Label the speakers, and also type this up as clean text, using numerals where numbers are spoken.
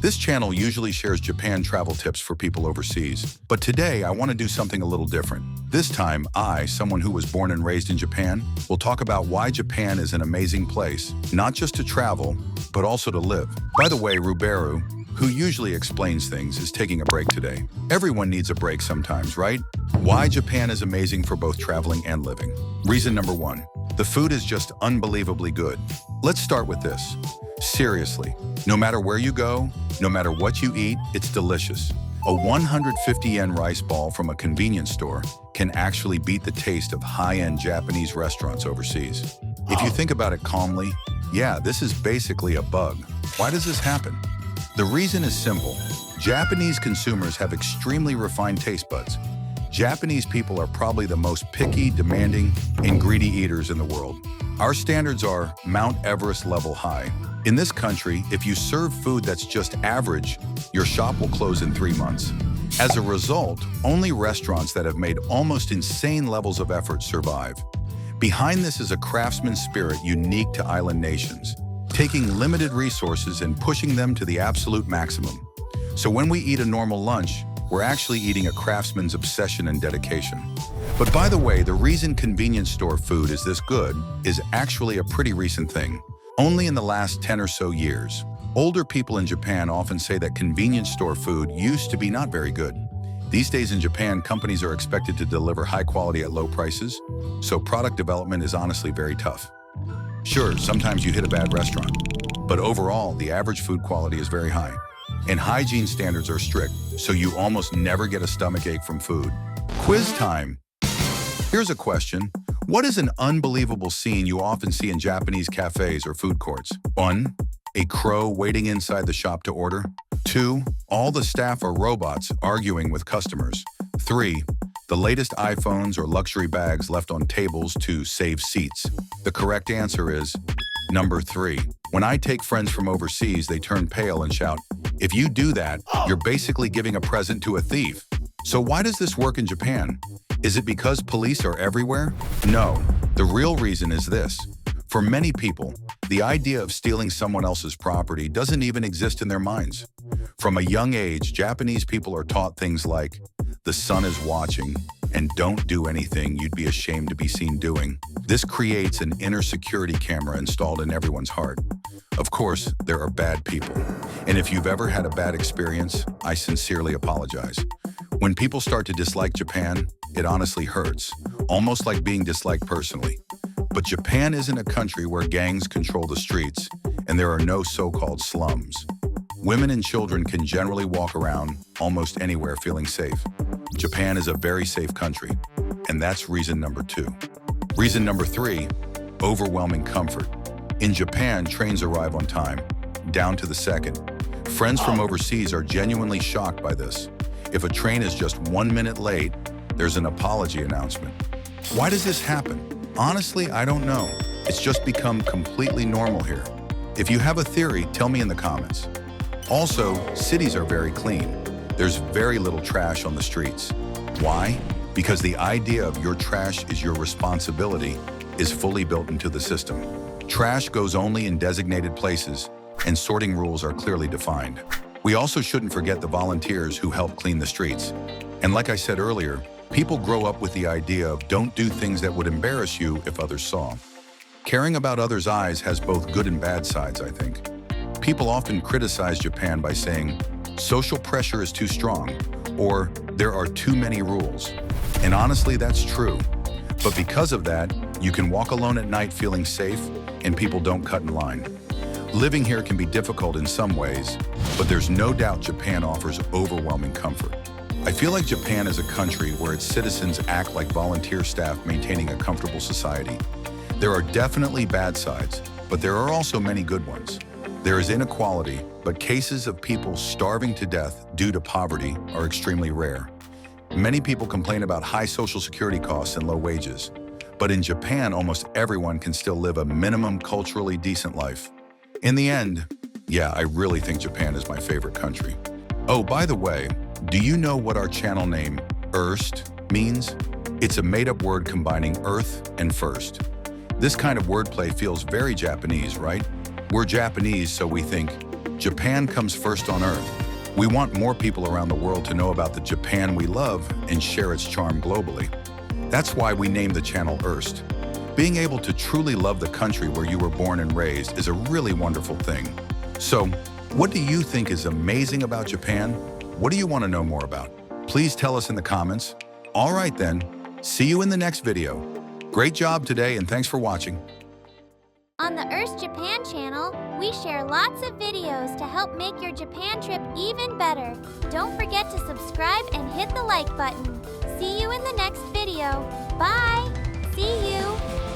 Speaker 1: This channel usually shares Japan travel tips for people overseas, but today I want to do something a little different. This time, I, someone who was born and raised in Japan, will talk about why Japan is an amazing place, not just to travel, but also to live. By the way, Ruberu, who usually explains things, is taking a break today. Everyone needs a break sometimes, right? Why Japan is amazing for both traveling and living. Reason number 1. The food is just unbelievably good. Let's start with this. Seriously, no matter where you go, no matter what you eat, it's delicious. A 150 yen rice ball from a convenience store can actually beat the taste of high-end Japanese restaurants overseas. If you think about it calmly, yeah, this is basically a bug. Why does this happen? The reason is simple. Japanese consumers have extremely refined taste buds. Japanese people are probably the most picky, demanding, and greedy eaters in the world. Our standards are Mount Everest level high. In this country, if you serve food that's just average, your shop will close in 3 months. As a result, only restaurants that have made almost insane levels of effort survive. Behind this is a craftsman's spirit unique to island nations, taking limited resources and pushing them to the absolute maximum. So when we eat a normal lunch, we're actually eating a craftsman's obsession and dedication. But by the way, the reason convenience store food is this good is actually a pretty recent thing. Only in the last 10 or so years. Older people in Japan often say that convenience store food used to be not very good. These days in Japan, companies are expected to deliver high quality at low prices, so product development is honestly very tough. Sure, sometimes you hit a bad restaurant, but overall, the average food quality is very high. And hygiene standards are strict, so you almost never get a stomachache from food. Quiz time. Here's a question. What is an unbelievable scene you often see in Japanese cafes or food courts? 1. A crow waiting inside the shop to order. 2. All the staff are robots arguing with customers. 3. The latest iPhones or luxury bags left on tables to save seats. The correct answer is number 3. When I take friends from overseas, they turn pale and shout, "If you do that, you're basically giving a present to a thief." So why does this work in Japan? Is it because police are everywhere? No, the real reason is this. For many people, the idea of stealing someone else's property doesn't even exist in their minds. From a young age, Japanese people are taught things like, "The sun is watching," and "Don't do anything you'd be ashamed to be seen doing." This creates an inner security camera installed in everyone's heart. Of course, there are bad people. And if you've ever had a bad experience, I sincerely apologize. When people start to dislike Japan, it honestly hurts, almost like being disliked personally. But Japan isn't a country where gangs control the streets, and there are no so-called slums. Women and children can generally walk around almost anywhere feeling safe. Japan is a very safe country, and that's reason number 2. Reason number 3, overwhelming comfort. In Japan, trains arrive on time, down to the second. Friends from overseas are genuinely shocked by this. If a train is just 1 minute late, there's an apology announcement. Why does this happen? Honestly, I don't know. It's just become completely normal here. If you have a theory, tell me in the comments. Also, cities are very clean. There's very little trash on the streets. Why? Because the idea of your trash is your responsibility is fully built into the system. Trash goes only in designated places, and sorting rules are clearly defined. We also shouldn't forget the volunteers who help clean the streets. And like I said earlier, people grow up with the idea of don't do things that would embarrass you if others saw. Caring about others' eyes has both good and bad sides, I think. People often criticize Japan by saying, social pressure is too strong, or there are too many rules. And honestly, that's true. But because of that, you can walk alone at night feeling safe, and people don't cut in line. Living here can be difficult in some ways, but there's no doubt Japan offers overwhelming comfort. I feel like Japan is a country where its citizens act like volunteer staff maintaining a comfortable society. There are definitely bad sides, but there are also many good ones. There is inequality, but cases of people starving to death due to poverty are extremely rare. Many people complain about high social security costs and low wages. But in Japan, almost everyone can still live a minimum culturally decent life. In the end, yeah, I really think Japan is my favorite country. Oh, by the way, do you know what our channel name, Earst, means? It's a made-up word combining Earth and first. This kind of wordplay feels very Japanese, right? We're Japanese, so we think Japan comes first on Earth. We want more people around the world to know about the Japan we love and share its charm globally. That's why we named the channel Earst. Being able to truly love the country where you were born and raised is a really wonderful thing. So, what do you think is amazing about Japan? What do you want to know more about? Please tell us in the comments. All right then, see you in the next video. Great job today and thanks for watching.
Speaker 2: On the Earst Japan channel, we share lots of videos to help make your Japan trip even better. Don't forget to subscribe and hit the like button. See you in the next video. Bye! See you!